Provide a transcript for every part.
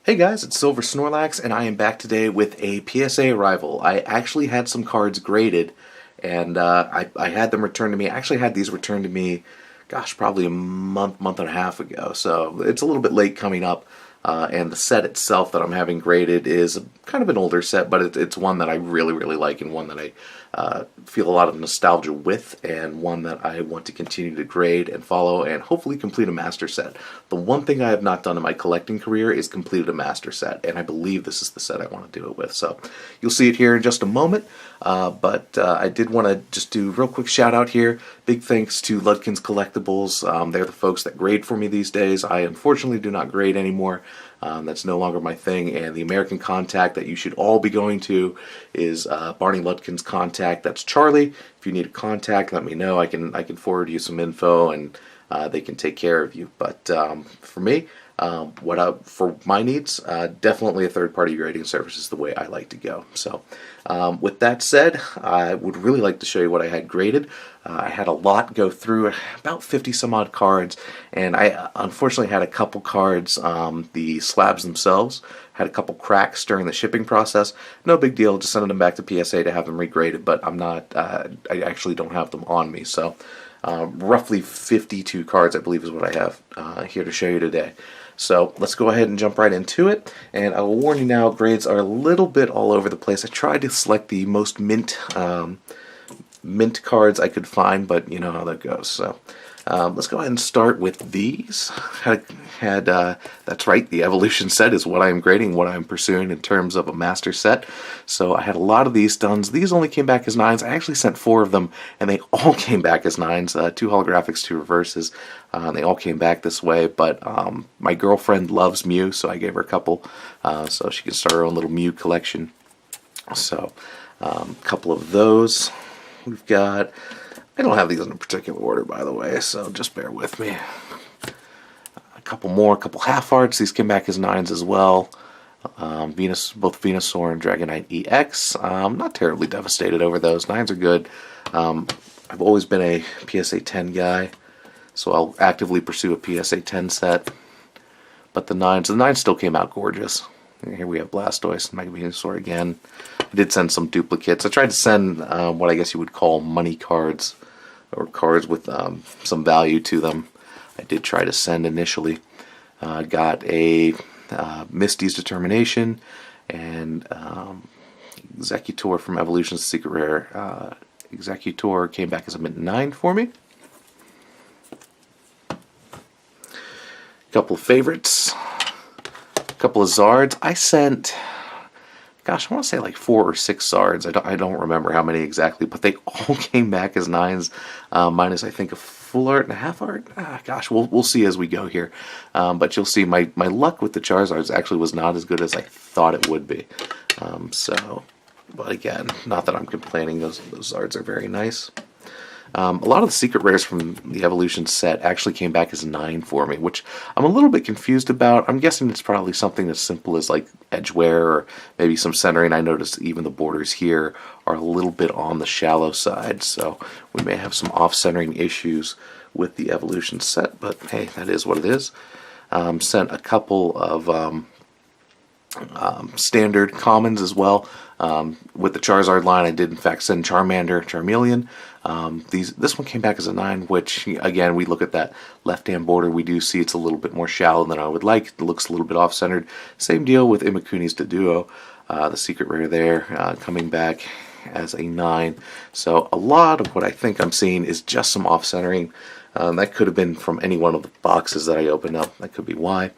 Hey guys, it's Silver Snorlax, and I am back today with a PSA arrival. I actually had some cards graded, and I had them returned to me. I actually had these returned to me, gosh, probably a month and a half ago, so it's a little bit late coming up. And the set itself that I'm having graded is kind of an older set, but it's one that I really like, and one that I feel a lot of nostalgia with, and one that I want to continue to grade and follow and hopefully complete a master set. The one thing I have not done in my collecting career is completed a master set, and I believe this is the set I want to do it with. So you'll see it here in just a moment, but I did want to just do a real quick shout out here. Big thanks to Ludkin's Collectibles. They're the folks that grade for me these days. I unfortunately do not grade anymore. That's no longer my thing, and the American contact that you should all be going to is Barney Ludkin's contact. That's Charlie. If you need a contact, let me know. I can forward you some info, and they can take care of you. But for me, for my needs, definitely a third-party grading service is the way I like to go. So with that said, I would really like to show you what I had graded. I had a lot go through, about 50 some odd cards, and I unfortunately had a couple cards, the slabs themselves had a couple cracks during the shipping process. No big deal, just sending them back to PSA to have them regraded, but I actually don't have them on me. So roughly 52 cards, I believe, is what I have here to show you today. So let's go ahead and jump right into it. And I will warn you now, grades are a little bit all over the place. I tried to select the most mint cards I could find, but you know how that goes. So let's go ahead and start with these. That's right, the evolution set is what I'm grading, what I'm pursuing in terms of a master set. So I had a lot of these done. These only came back as 9s. I actually sent 4 of them, and they all came back as 9s. 2 holographics, 2 reverses. They all came back this way, but my girlfriend loves Mew, so I gave her a couple so she can start her own little Mew collection. So a couple of those. We've got, I don't have these in a particular order, by the way, so just bear with me. A couple more, a couple half arts. These came back as 9s as well. Both Venusaur and Dragonite EX. I'm not terribly devastated over those. 9s are good. I've always been a PSA 10 guy, so I'll actively pursue a PSA 10 set. But the 9s still came out gorgeous. Here we have Blastoise, Mega Venusaur again. I did send some duplicates. I tried to send what I guess you would call money cards, or cards with some value to them. I did try to send initially. Got a Misty's Determination and Executor from Evolution's Secret Rare. Executor came back as a mint 9 for me. Couple of favorites. Couple of Zards. I sent, gosh, I want to say like 4 or 6 Zards. I don't remember how many exactly, but they all came back as 9s, minus I think a full art and a half art. Gosh, we'll see as we go here. But you'll see my luck with the Charizards actually was not as good as I thought it would be. But again, not that I'm complaining. Those Zards are very nice. A lot of the secret rares from the Evolution set actually came back as 9 for me, which I'm a little bit confused about. I'm guessing it's probably something as simple as like edge wear or maybe some centering. I noticed even the borders here are a little bit on the shallow side, so we may have some off-centering issues with the Evolution set, but hey, that is what it is. Sent a couple of standard commons as well. With the Charizard line, I did in fact send Charmander, Charmeleon. This one came back as a 9, which again, we look at that left-hand border, we do see it's a little bit more shallow than I would like. It looks a little bit off-centered. Same deal with Imakuni's Doduo, the secret rare there, coming back as a 9. So a lot of what I think I'm seeing is just some off-centering. That could have been from any one of the boxes that I opened up. That could be why.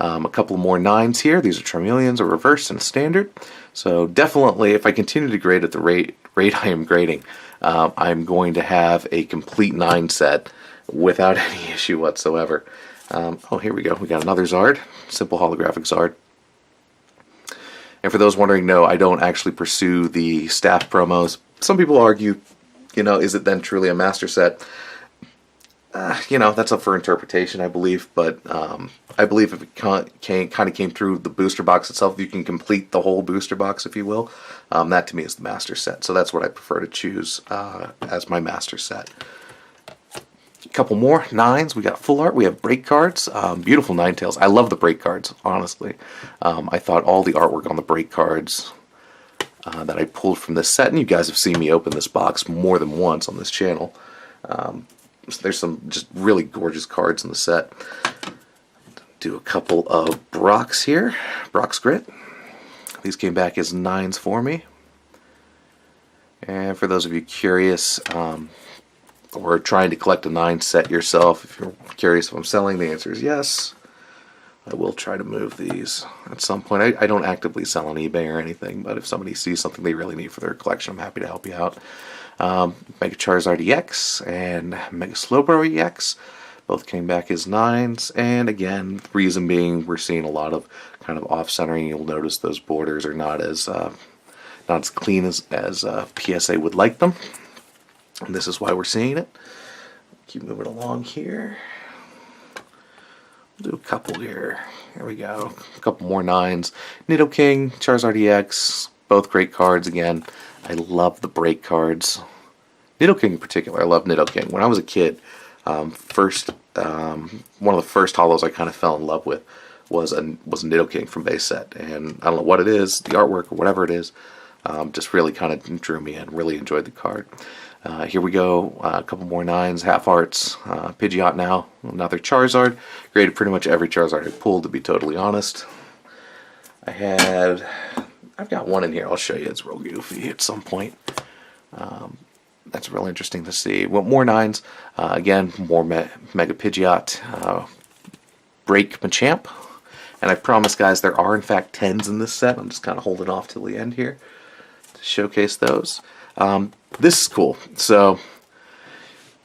A couple more 9s here. These are Charmeleons, a reverse and a standard. So definitely, if I continue to grade at the rate I am grading, I'm going to have a complete 9 set without any issue whatsoever. Oh, here we go. We got another Zard, simple holographic Zard. And for those wondering, no, I don't actually pursue the staff promos. Some people argue, you know, is it then truly a master set? You know, that's up for interpretation, I believe, but I believe if it kind of came through the booster box itself, you can complete the whole booster box, if you will. That to me is the master set, so that's what I prefer to choose as my master set. A couple more nines. We got full art. We have break cards. Beautiful Ninetales. I love the break cards, honestly. I thought all the artwork on the break cards that I pulled from this set, and you guys have seen me open this box more than once on this channel. So there's some just really gorgeous cards in the set. Do a couple of Brock's here. Brock's Grit. These came back as nines for me. And for those of you curious, or trying to collect a 9 set yourself, if you're curious if I'm selling, the answer is yes. I will try to move these at some point. I don't actively sell on eBay or anything, but if somebody sees something they really need for their collection, I'm happy to help you out. Mega Charizard EX and Mega Slowbro EX both came back as 9s, and again, the reason being we're seeing a lot of kind of off-centering. You'll notice those borders are not as clean as PSA would like them. And this is why we're seeing it. Keep moving along here. We'll do a couple here. Here we go. A couple more 9s. Nidoking, Charizard EX, both great cards again. I love the break cards. Nidoking in particular, I love Nidoking. When I was a kid, one of the first holos I kind of fell in love with was Nidoking from base set. And I don't know what it is, the artwork or whatever it is, just really kind of drew me in. Really enjoyed the card. Here we go, a couple more 9s, half arts, Pidgeot now, another Charizard. Graded pretty much every Charizard I pulled, to be totally honest. I've got one in here, I'll show you, it's real goofy at some point. That's real interesting to see. Well, more 9s, again, more Mega Pidgeot, Break Machamp. And I promise, guys, there are in fact 10s in this set. I'm just kind of holding off till the end here to showcase those. This is cool. So,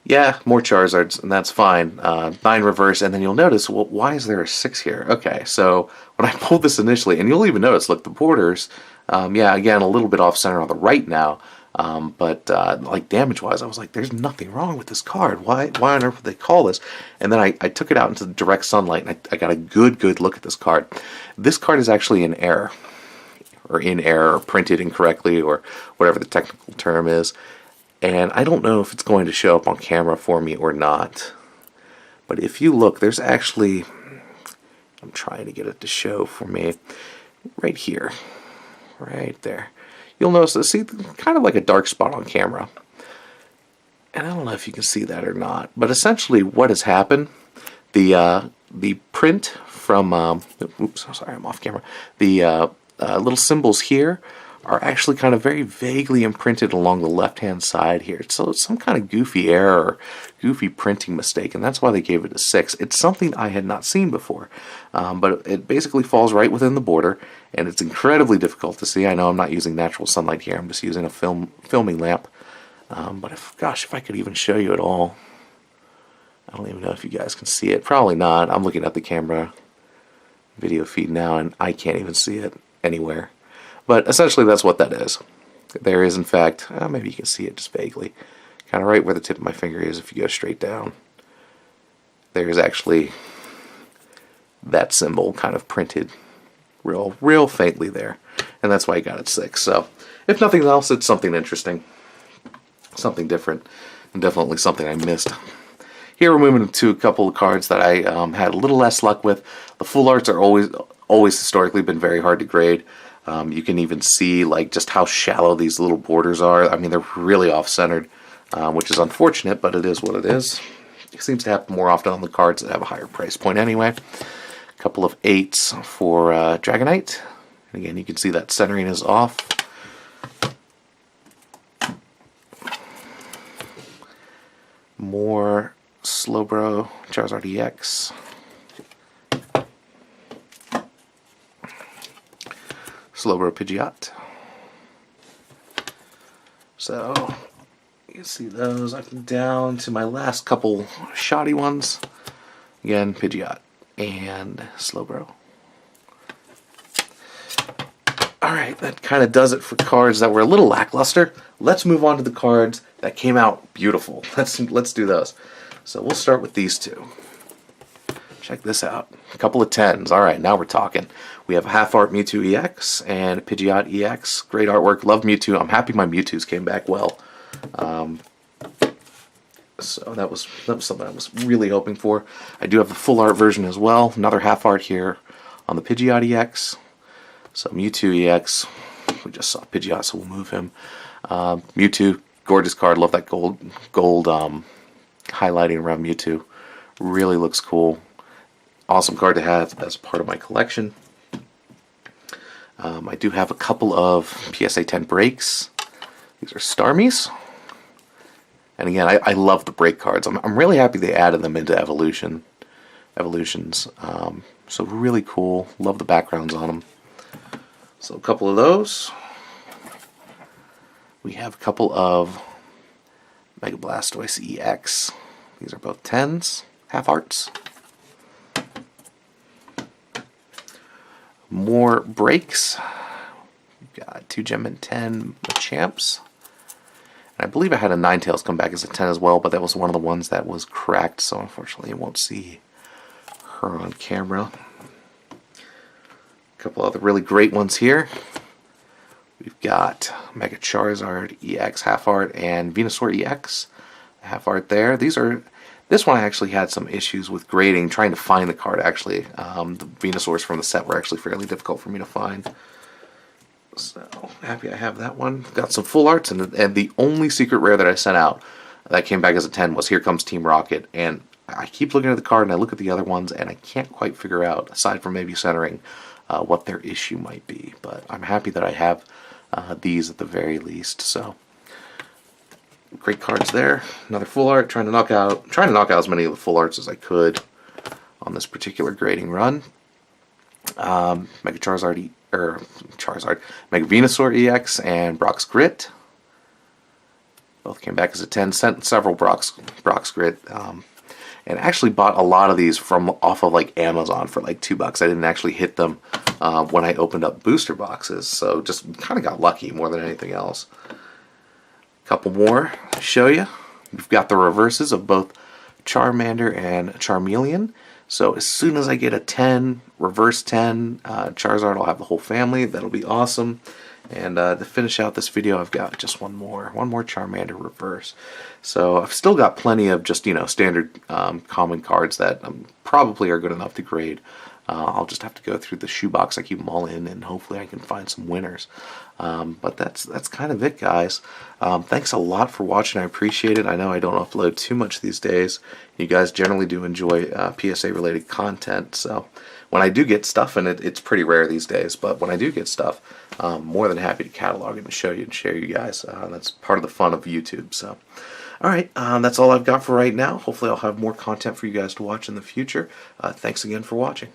yeah, more Charizards, and that's fine. 9 reverse, and then you'll notice, well, why is there a 6 here? Okay, so when I pulled this initially, and you'll even notice, look, the borders, yeah, again, a little bit off-center on the right now, but like damage-wise, I was like, there's nothing wrong with this card. Why on earth would they call this? And then I took it out into direct sunlight, and I got a good look at this card. This card is actually in error. Or in error, or printed incorrectly, or whatever the technical term is. And I don't know if it's going to show up on camera for me or not. But if you look, there's actually, I'm trying to get it to show for me, right here. Right there. You'll notice, see, kind of like a dark spot on camera. And I don't know if you can see that or not. But essentially what has happened, the print from, oops, sorry, I'm off camera. The little symbols here are actually kind of very vaguely imprinted along the left-hand side here. So it's some kind of goofy error, or goofy printing mistake, and that's why they gave it a 6. It's something I had not seen before, but it basically falls right within the border, and it's incredibly difficult to see. I know I'm not using natural sunlight here. I'm just using a filming lamp, but if I could even show you at all, I don't even know if you guys can see it. Probably not. I'm looking at the camera video feed now, and I can't even see it anywhere. But essentially that's what that is. There is in fact, maybe you can see it just vaguely, kind of right where the tip of my finger is if you go straight down. There is actually that symbol kind of printed real faintly there. And that's why I got it 6. So if nothing else, it's something interesting. Something different. And definitely something I missed. Here we're moving to a couple of cards that I had a little less luck with. The full arts are always historically been very hard to grade. You can even see like just how shallow these little borders are. I mean, they're really off-centered, which is unfortunate, but it is what it is. It seems to happen more often on the cards that have a higher price point anyway. A couple of 8s for Dragonite. And again, you can see that centering is off. More Slowbro Charizard EX. Slowbro Pidgeot. So you can see those. I'm down to my last couple shoddy ones. Again, Pidgeot and Slowbro. Alright, that kind of does it for cards that were a little lackluster. Let's move on to the cards that came out beautiful. Let's do those. So we'll start with these two. Check this out. A couple of 10s. Alright, now we're talking. We have a half art Mewtwo EX and Pidgeot EX. Great artwork. Love Mewtwo. I'm happy my Mewtwo's came back well. So that was something I was really hoping for. I do have the full art version as well. Another half art here on the Pidgeot EX. So Mewtwo EX. We just saw Pidgeot, so we'll move him. Mewtwo, gorgeous card. Love that gold highlighting around Mewtwo. Really looks cool. Awesome card to have as part of my collection. I do have a couple of PSA 10 breaks. These are Starmies. And again, I love the break cards. I'm really happy they added them into evolutions. So really cool. Love the backgrounds on them. So a couple of those. We have a couple of Mega Blastoise EX. These are both 10s, half arts. More breaks. We've got 2 Gem and 10 Machamps. And I believe I had a Ninetales come back as a 10 as well, but that was one of the ones that was cracked, so unfortunately you won't see her on camera. A couple other really great ones here. We've got Mega Charizard EX half art and Venusaur EX half art there. This one I actually had some issues with grading, trying to find the card actually. The Venusaurs from the set were actually fairly difficult for me to find. So happy I have that one. Got some full arts, and the only secret rare that I sent out that came back as a 10 was Here Comes Team Rocket. And I keep looking at the card and I look at the other ones and I can't quite figure out, aside from maybe centering, what their issue might be. But I'm happy that I have these at the very least. So great cards there. Another full art. Trying to knock out as many of the full arts as I could on this particular grading run. Mega Charizard, Mega Venusaur EX and Brock's Grit. Both came back as a 10. Sent several Brock's Grit. And actually bought a lot of these from off of like Amazon for like $2. I didn't actually hit them when I opened up booster boxes, so just kind of got lucky more than anything else. Couple more to show you. We've got the reverses of both Charmander and Charmeleon. So as soon as I get a 10, reverse 10, Charizard, I'll have the whole family. That'll be awesome. And to finish out this video, I've got just one more Charmander reverse. So I've still got plenty of just, standard common cards that probably are good enough to grade. I'll just have to go through the shoebox I keep them all in, and hopefully I can find some winners. But that's kind of it, guys. Thanks a lot for watching. I appreciate it. I know I don't upload too much these days. You guys generally do enjoy PSA-related content, so when I do get stuff, and it's pretty rare these days, but when I do get stuff, I'm more than happy to catalog it and show you and share you guys. That's part of the fun of YouTube. So, alright, that's all I've got for right now. Hopefully I'll have more content for you guys to watch in the future. Thanks again for watching.